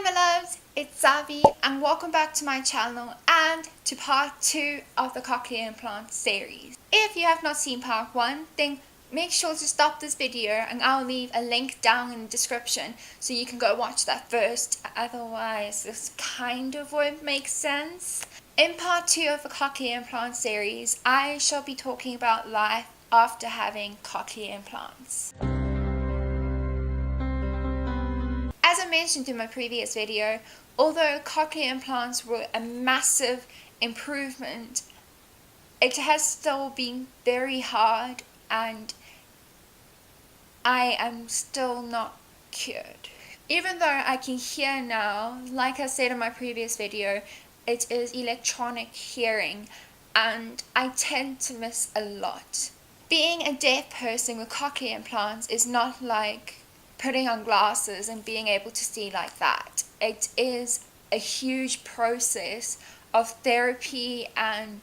Hi my loves, it's Savvie and welcome back to my channel and to part 2 of the Cochlear Implant series. If you have not seen part 1, then make sure to stop this video and I'll leave a link down in the description so you can go watch that first, otherwise this kind of won't make sense. In part 2 of the Cochlear Implant series, I shall be talking about life after having cochlear implants. As I mentioned in my previous video, although cochlear implants were a massive improvement, it has still been very hard and I am still not cured. Even though I can hear now, like I said in my previous video, it is electronic hearing and I tend to miss a lot. Being a deaf person with cochlear implants is not like putting on glasses and being able to see like that. It is a huge process of therapy and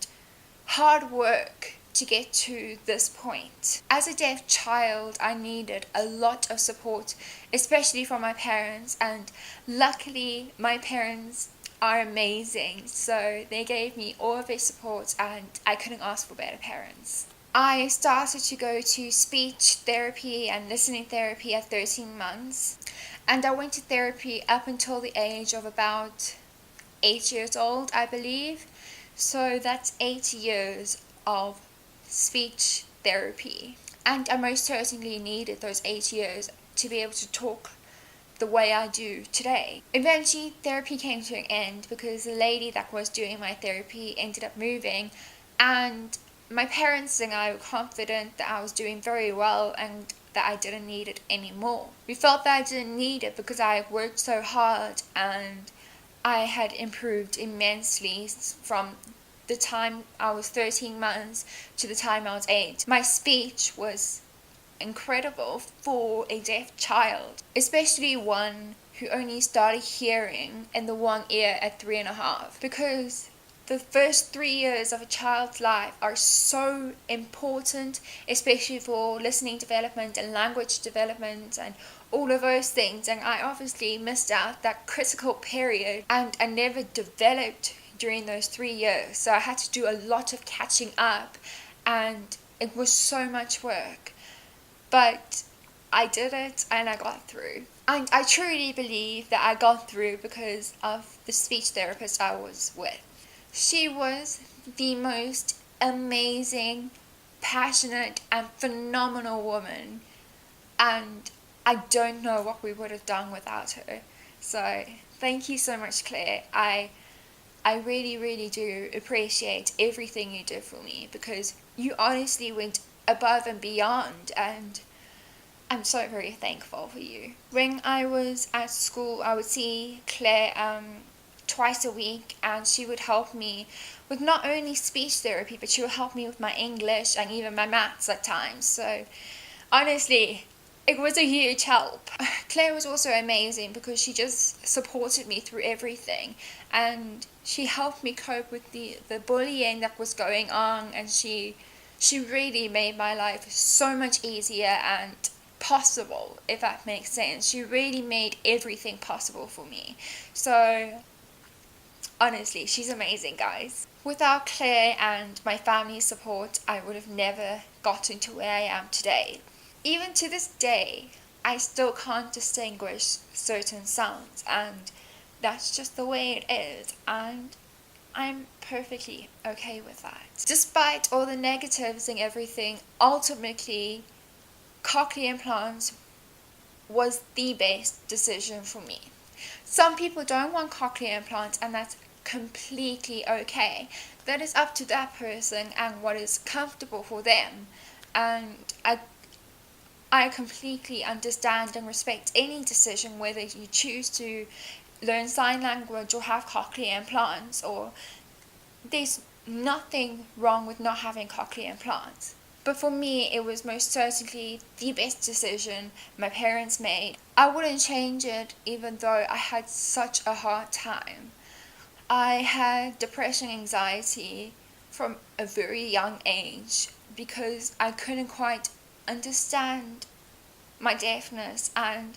hard work to get to this point. As a deaf child, I needed a lot of support, especially from my parents, and luckily my parents are amazing, so they gave me all of their support and I couldn't ask for better parents. I started to go to speech therapy and listening therapy at 13 months, and I went to therapy up until the age of about 8 years old, I believe. So that's 8 years of speech therapy, and I most certainly needed those 8 years to be able to talk the way I do today. Eventually therapy came to an end because the lady that was doing my therapy ended up moving, and my parents and I were confident that I was doing very well and that I didn't need it anymore. We felt that I didn't need it because I had worked so hard and I had improved immensely from the time I was 13 months to the time I was 8. My speech was incredible for a deaf child, especially one who only started hearing in the one ear at 3.5, because the first 3 years of a child's life are so important, especially for listening development and language development and all of those things, and I obviously missed out that critical period and I never developed during those 3 years, so I had to do a lot of catching up and it was so much work, but I did it and I got through. And I truly believe that I got through because of the speech therapist I was with. She was the most amazing, passionate and phenomenal woman, and I don't know what we would have done without her. So thank you so much, Claire. I really do appreciate everything you did for me because you honestly went above and beyond, and I'm so very thankful for you. When I was at school, I would see Claire twice a week, and she would help me with not only speech therapy, but she would help me with my English and even my maths at times. So honestly, it was a huge help. Claire was also amazing because she just supported me through everything, and she helped me cope with the bullying that was going on, and she really made my life so much easier and possible, if that makes sense. She really made everything possible for me. So honestly, she's amazing, guys. Without Claire and my family's support, I would have never gotten to where I am today. Even to this day, I still can't distinguish certain sounds, and that's just the way it is, and I'm perfectly okay with that. Despite all the negatives and everything, ultimately, cochlear implants was the best decision for me. Some people don't want cochlear implants, and that's completely okay. That is up to that person and what is comfortable for them, and I completely understand and respect any decision, whether you choose to learn sign language or have cochlear implants, or there's nothing wrong with not having cochlear implants. But for me, it was most certainly the best decision my parents made. I wouldn't change it, even though I had such a hard time. I had depression, anxiety from a very young age because I couldn't quite understand my deafness, and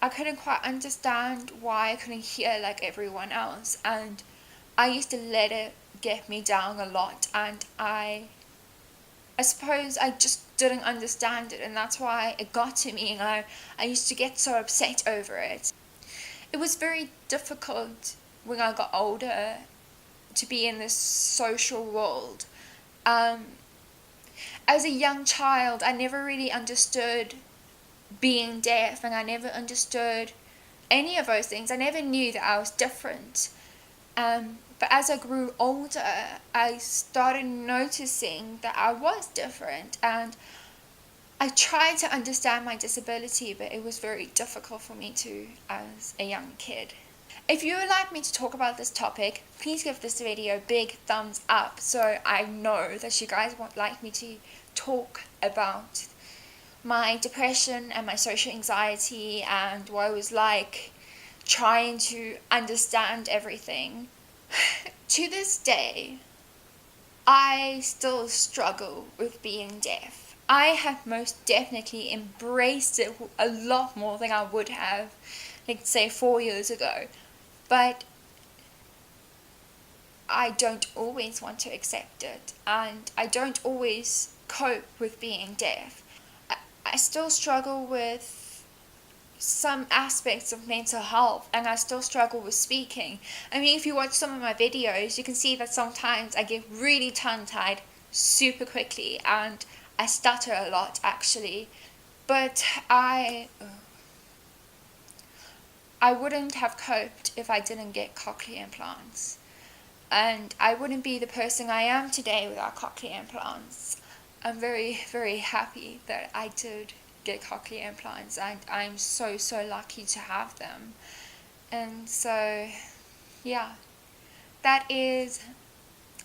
I couldn't quite understand why I couldn't hear like everyone else, and I used to let it get me down a lot, and I suppose I just didn't understand it, and that's why it got to me, and I used to get so upset over it. It was very difficult when I got older to be in this social world. As a young child, I never really understood being deaf, and I never understood any of those things. I never knew that I was different. But as I grew older, I started noticing that I was different, and I tried to understand my disability, but it was very difficult for me to as a young kid. If you would like me to talk about this topic, please give this video a big thumbs up so I know that you guys would like me to talk about my depression and my social anxiety and what it was like trying to understand everything. To this day, I still struggle with being deaf. I have most definitely embraced it a lot more than I would have, like, say, 4 years ago. But I don't always want to accept it, and I don't always cope with being deaf. I still struggle with some aspects of mental health, and I still struggle with speaking. I mean, if you watch some of my videos, you can see that sometimes I get really tongue-tied super quickly, and I stutter a lot actually. But I wouldn't have coped if I didn't get cochlear implants, and I wouldn't be the person I am today without cochlear implants. I'm very, very happy that I did get cochlear implants, and I'm so lucky to have them. And so yeah, that is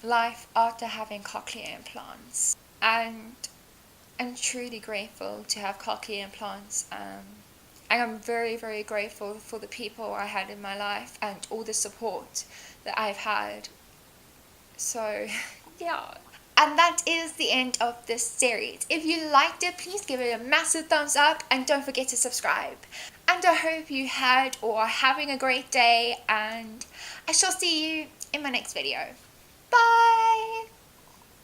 life after having cochlear implants, and I'm truly grateful to have cochlear implants. And I'm very, very grateful for the people I had in my life and all the support that I've had. So yeah. And that is the end of this series. If you liked it, please give it a massive thumbs up, and don't forget to subscribe. And I hope you had or are having a great day, and I shall see you in my next video. Bye!